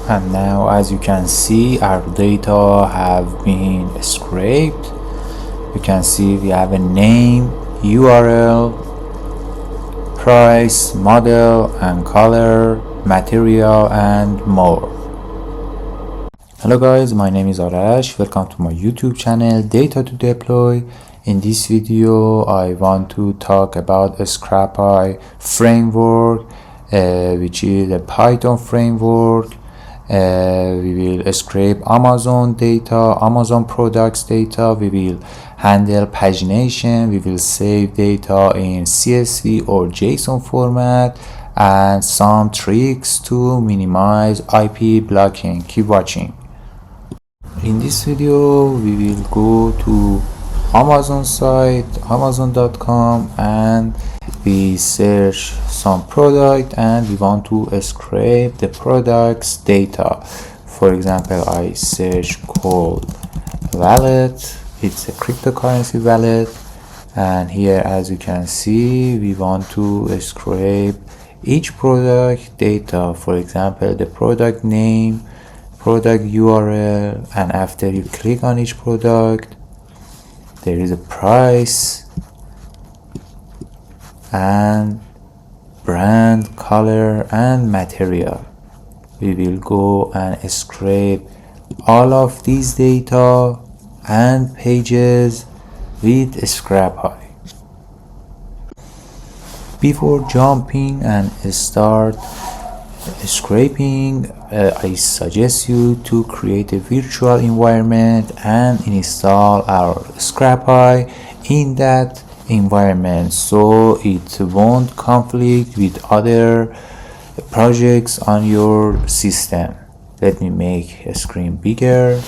And now as you can see, our data have been scraped. You can see we have a name, URL, price, model and color, material and more. Hello guys, my name is Arash. Welcome to my YouTube channel Data to Deploy. In this video I want to talk about a Scrapy framework, which is a Python framework. We will scrape Amazon data, Amazon products data. We will handle pagination. We will save data in CSV or JSON format, and some tricks to minimize IP blocking. Keep watching. In this video we will go to Amazon site, amazon.com, and we search some product and we want to scrape the product's data. For example, I search cold wallet. It's a cryptocurrency wallet, and here as you can see we want to scrape each product data. For example, the product name, product URL, and after you click on each product there is a price and brand, color and material. We will go and scrape all of these data and pages with Scrapy. Before jumping and start scraping, I suggest you to create a virtual environment and install our Scrapy in that environment so it won't conflict with other projects on your system. Let me make a screen bigger.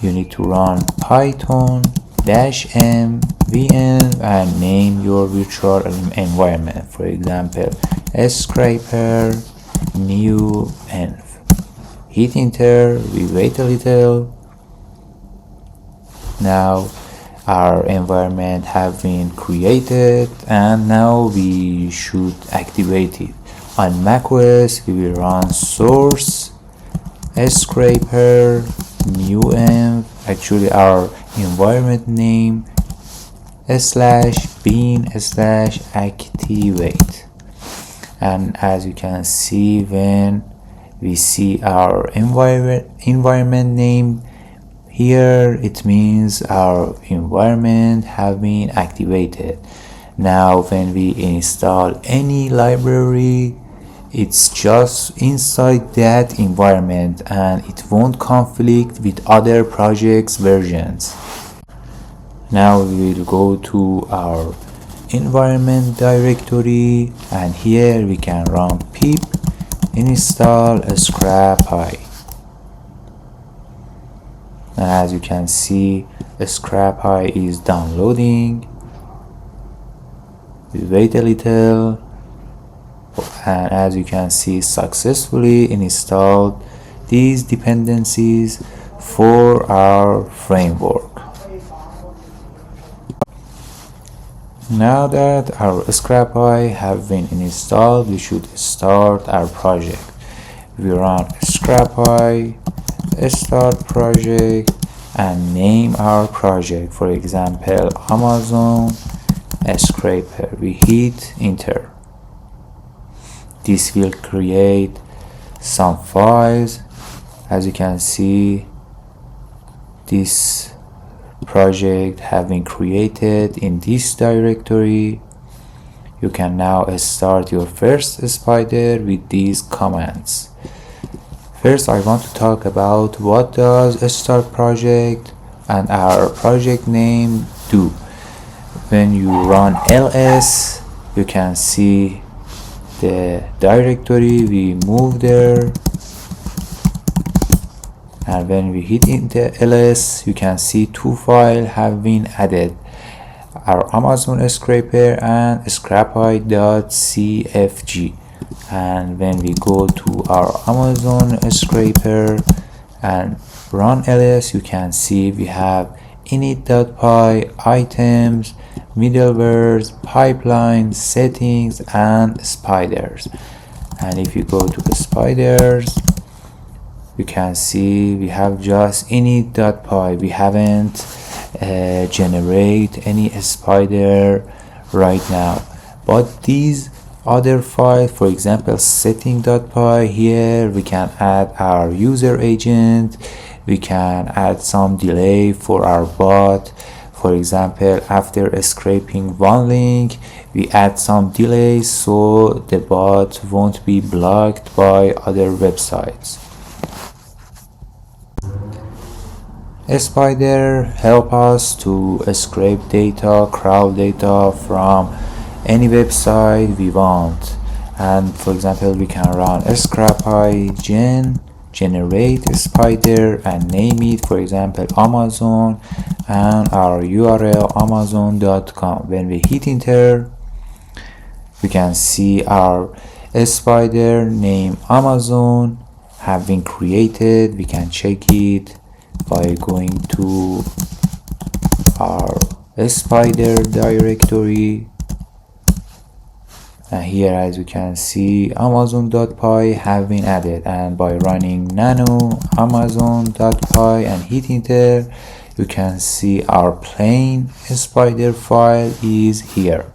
You need to run python -m vm and name your virtual environment. For example, scraper new env. Hit enter. We wait a little. Now our environment have been created and now we should activate it. On macOS we will run source scraper new env, actually our environment name /bin/activate. And as you can see, when we see our environment name here, it means our environment have been activated. Now when we install any library, it's just inside that environment and it won't conflict with other projects versions. Now we will go to our environment directory and here we can run pip install Scrapy. And as you can see, Scrapy is downloading. We wait a little, and as you can see, successfully installed these dependencies for our framework. Now that our Scrapy have been installed, we should start our project. We run Scrapy start project and name our project. For example, Amazon scraper. We hit enter. This will create some files. As you can see, this project have been created in this directory. You can now start your first spider with these commands. First, I want to talk about what does a start project and our project name do. When you run ls, you can see the directory we move there, and when we hit enter ls, you can see two files have been added, our Amazon scraper and scrapy.cfg. And when we go to our Amazon scraper and run ls, you can see we have init.py, items, middlewares, pipelines, settings, and spiders. And if you go to the spiders, you can see we have just init.py. We haven't generate any spider right now, but these other files, for example setting.py, here we can add our user agent, we can add some delay for our bot. For example, after scraping one link, we add some delay so the bot won't be blocked by other websites. Spider help us to scrape data, crawl data from any website we want. And for example, we can run Scrapy generate spider and name it, for example, Amazon, and our URL amazon.com. When we hit enter, we can see our spider name Amazon have been created. We can check it by going to our spider directory, and here as you can see amazon.py have been added, and by running nano amazon.py and hit enter, you can see our plain spider file is here.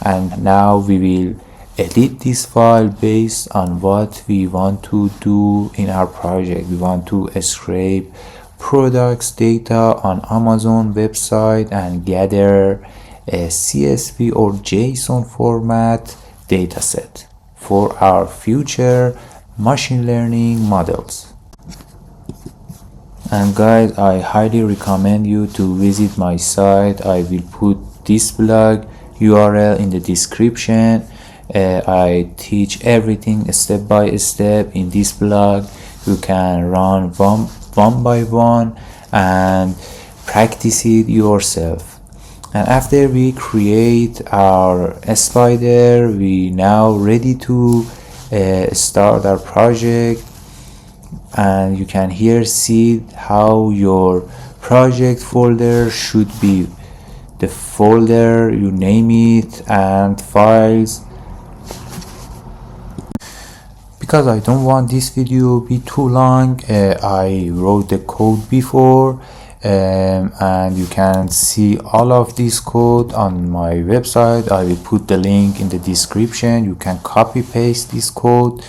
And now we will edit this file based on what we want to do in our project. We want to scrape products data on Amazon website and gather a CSV or JSON format dataset for our future machine learning models. And guys, I highly recommend you to visit my site. I will put this blog URL in the description. I teach everything step by step in this blog. You can run one by one and practice it yourself. And after we create our spider, we now ready to start our project. And you can here see how your project folder should be. The folder, you name it, and files. Because I don't want this video to be too long, I wrote the code before, and you can see all of this code on my website. I will put the link in the description. You can copy paste this code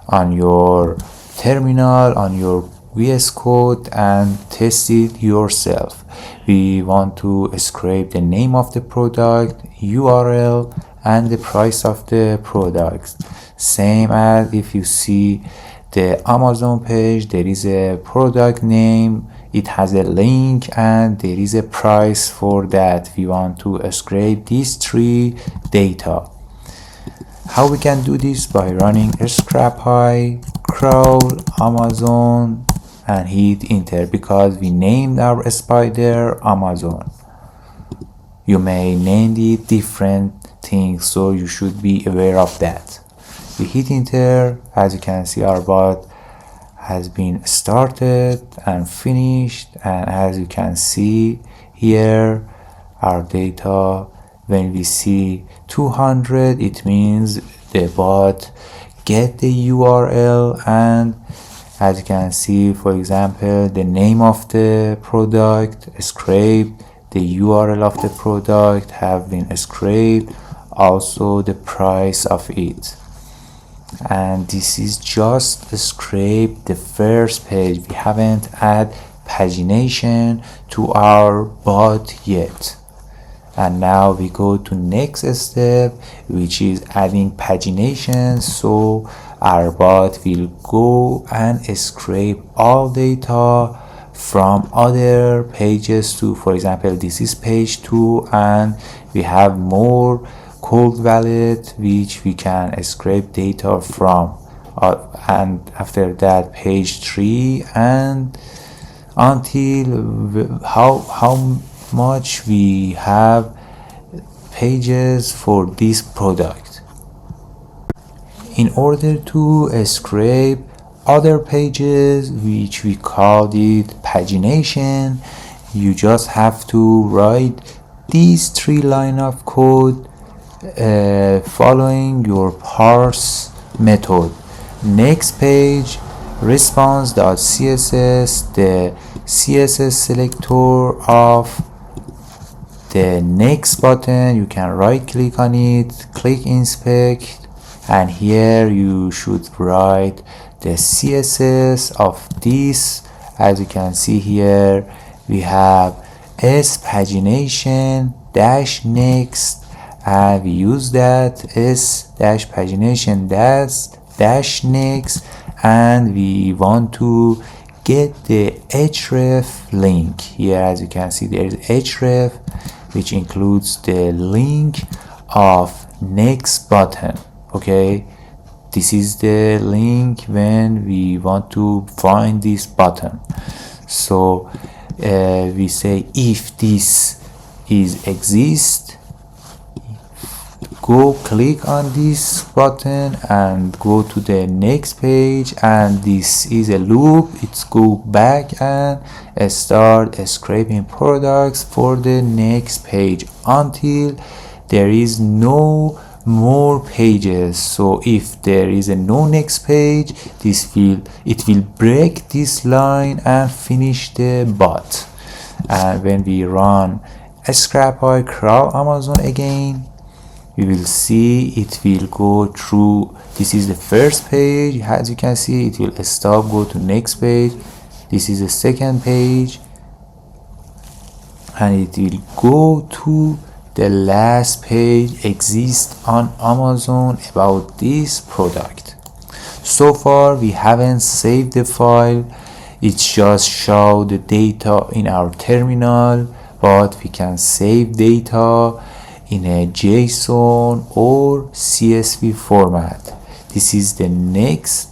on your terminal, on your VS Code, and test it yourself. We want to scrape the name of the product, URL, and the price of the product. Same as if you see the Amazon page, there is a product name, it has a link, and there is a price for that. We want to scrape these three data. How we can do this? By running Scrapy, crawl Amazon, and hit enter, because we named our spider Amazon. You may name it different things, so you should be aware of that. We hit enter. As you can see, our bot has been started and finished, and as you can see here, our data, when we see 200, it means the bot get the URL, and as you can see, for example, the name of the product scraped, the URL of the product have been scraped, also the price of it. And this is just scrape the first page. We haven't add pagination to our bot yet. And now we go to next step, which is adding pagination. So our bot will go and scrape all data from other pages too. For example, this is page 2, and we have more cold wallet which we can scrape data from, and after that page 3, and until how much we have pages for this product. In order to scrape other pages, which we called it pagination, you just have to write these 3 lines of code following your parse method. Next page response.css, the CSS selector of the next button. You can right click on it, click inspect, and here you should write the CSS of this. As you can see here, we have s pagination dash next, and we use that s dash pagination dash next, and we want to get the href link. Here, as you can see, there is href, which includes the link of next button. Okay, this is the link when we want to find this button. So we say if this is exist, go click on this button and go to the next page, and this is a loop. It's go back and start scraping products for the next page until there is no more pages. So if there is a no next page, it will break this line and finish the bot. And when we run Scrapy crawl Amazon again, we will see it will go through. This is the first page. As you can see, it will stop, go to next page. This is the second page, and it will go to the last page exists on Amazon about this product. So far we haven't saved the file, it just show the data in our terminal, but we can save data in a JSON or CSV format. This is the next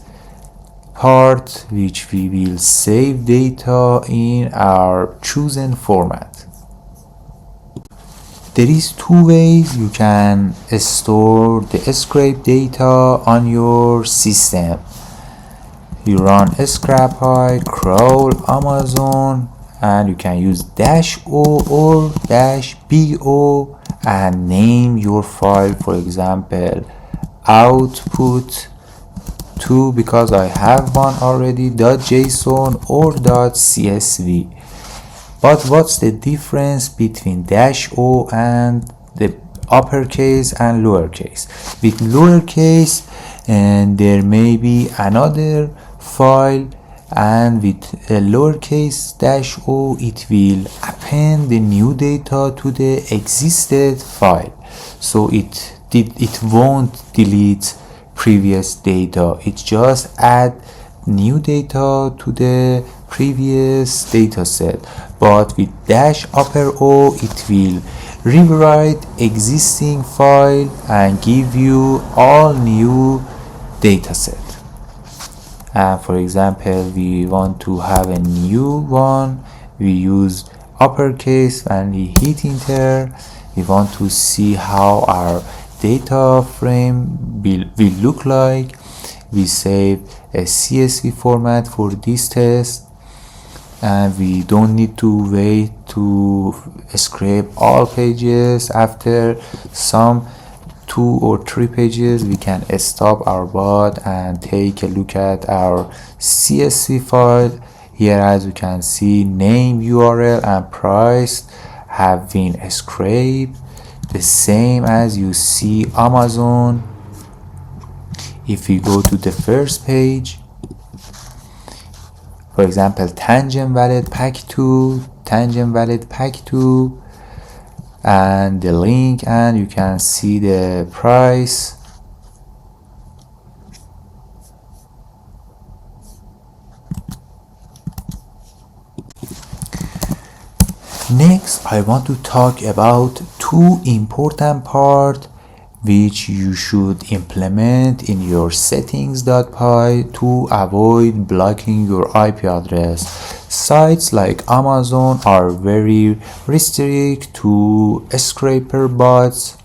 part, which we will save data in our chosen format. There is two ways you can store the scrape data on your system. You run Scrapy crawl Amazon, and you can use -o or -bo and name your file, for example output2, because I have one already, .json or .csv. But what's the difference between -o and the uppercase and lowercase? With lowercase, and there may be another file, and with a lowercase -o, it will append the new data to the existed file. So it won't delete previous data. It just add new data to the previous data set. But with -o, it will rewrite existing file and give you all new data set. And for example, we want to have a new one, we use uppercase and we hit enter. We want to see how our data frame will look like. We save a CSV format for this test, and we don't need to wait to scrape all pages. After some 2 or 3 pages, we can stop our bot and take a look at our CSV file. Here, as you can see, name, URL and price have been scraped, the same as you see Amazon. If we go to the first page, for example, tangent valid pack 2, and the link, and you can see the price. Next, I want to talk about two important parts which you should implement in your settings.py to avoid blocking your IP address. Sites like Amazon are very restricted to scraper bots.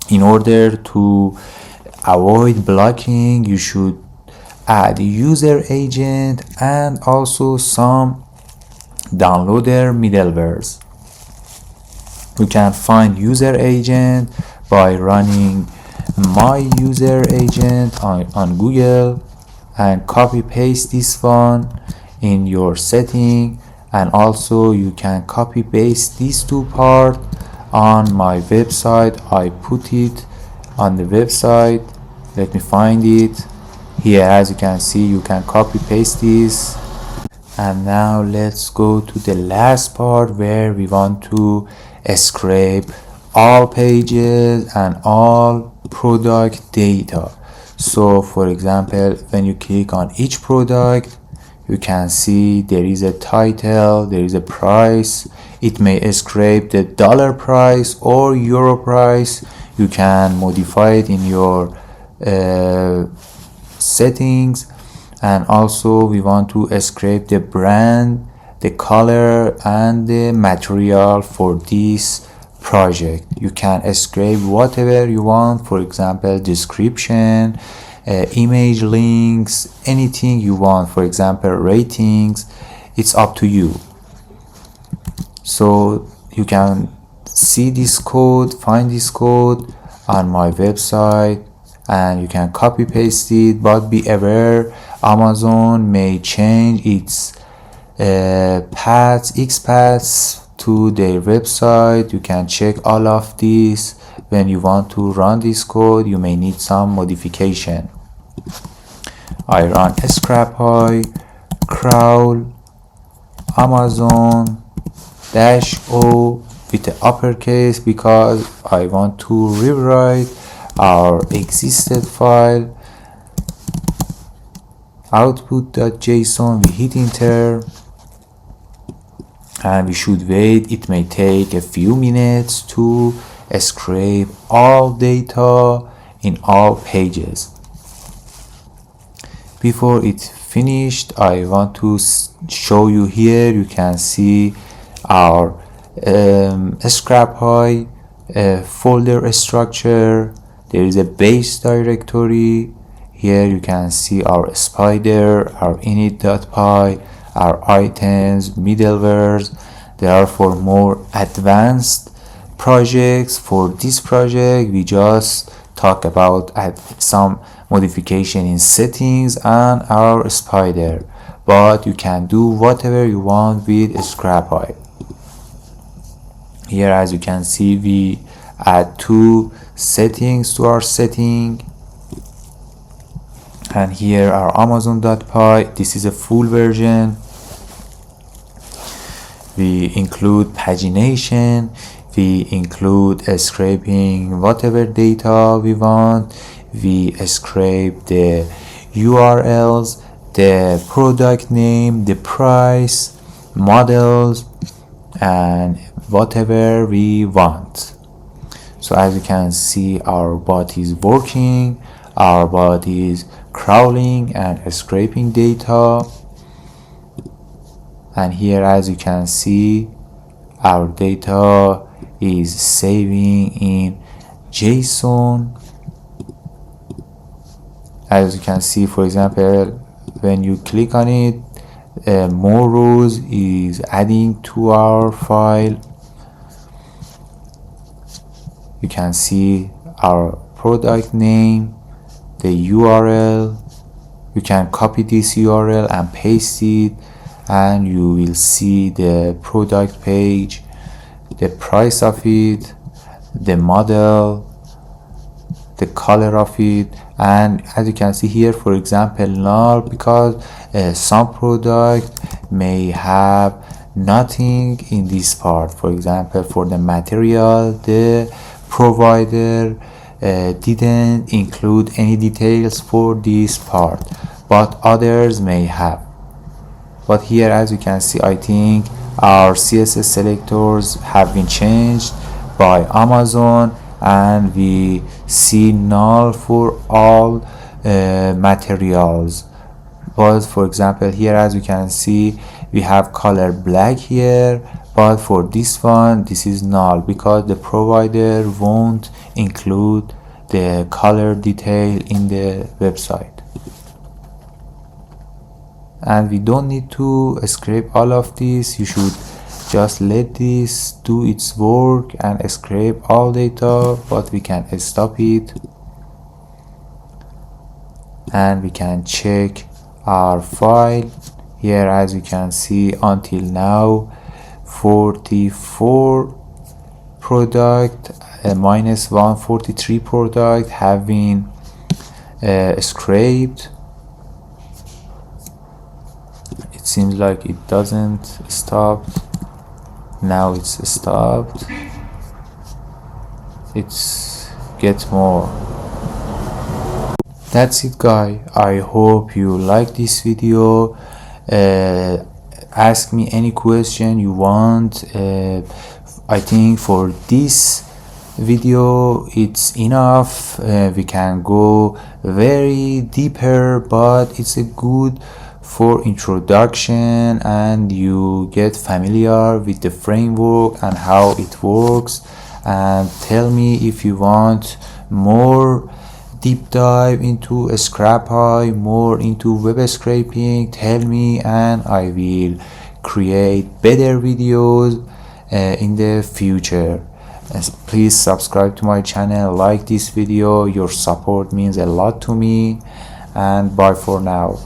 In order to avoid blocking, you should add user agent and also some downloader middlewares. You can find user agent by running my user agent on Google, and copy paste this one in your setting, and also you can copy paste these two parts on my website. I put it on the website. Let me find it here. As you can see, you can copy paste this. And now let's go to the last part where we want to scrape all pages and all product data. So for example, when you click on each product, you can see there is a title, there is a price. It may scrape the dollar price or euro price. You can modify it in your settings. And also we want to scrape the brand, the color, and the material for this project. You can scrape whatever you want, for example description, image links, anything you want, for example ratings. It's up to you. So you can see this code, find this code on my website, and you can copy paste it. But be aware, Amazon may change its paths to their website. You can check all of this. When you want to run this code, you may need some modification. I run Scrapy crawl Amazon -o with the uppercase because I want to rewrite our existed file. Output.json, we hit enter and we should wait. It may take a few minutes to scrape all data in all pages. Before it's finished, I want to show you here. You can see our Scrapy folder structure. There is a base directory. Here you can see our spider, our init.py, our items, middlewares. They are for more advanced projects. For this project, we just talk about some modification in settings and our spider, but you can do whatever you want with Scrapy. Here, as you can see, we add two settings to our setting. And here our Amazon.py, this is a full version. We include pagination, we include scraping whatever data we want. We scrape the URLs, the product name, the price, models, and whatever we want. So as you can see, our bot is working, our bot is crawling and scraping data. And here, as you can see, our data is saving in JSON. As you can see, for example, when you click on it, more rows is adding to our file. You can see our product name, the URL. You can copy this URL and paste it, and you will see the product page, the price of it, the model, the color of it. And as you can see here, for example, null, because some product may have nothing in this part. For example, for the material, the provider didn't include any details for this part, but others may have. But here, as you can see, I think our CSS selectors have been changed by Amazon, and we see null for all materials. But for example, here, as you can see, we have color black here, but for this one, this is null because the provider won't include the color detail in the website. And we don't need to scrape all of this. You should just let this do its work and scrape all data, but we can stop it and we can check our file. Here, as you can see, until now 44 product minus 143 product have been scraped. It seems like it doesn't stop. Now it's stopped. It's get more. That's it, guys. I hope you like this video. Ask me any question you want. I think for this video it's enough. We can go very deeper, but it's a good for introduction and you get familiar with the framework and how it works. And tell me if you want more deep dive into Scrapy, more into web scraping. Tell me and I will create better videos in the future. Please subscribe to my channel, like this video. Your support means a lot to me, and bye for now.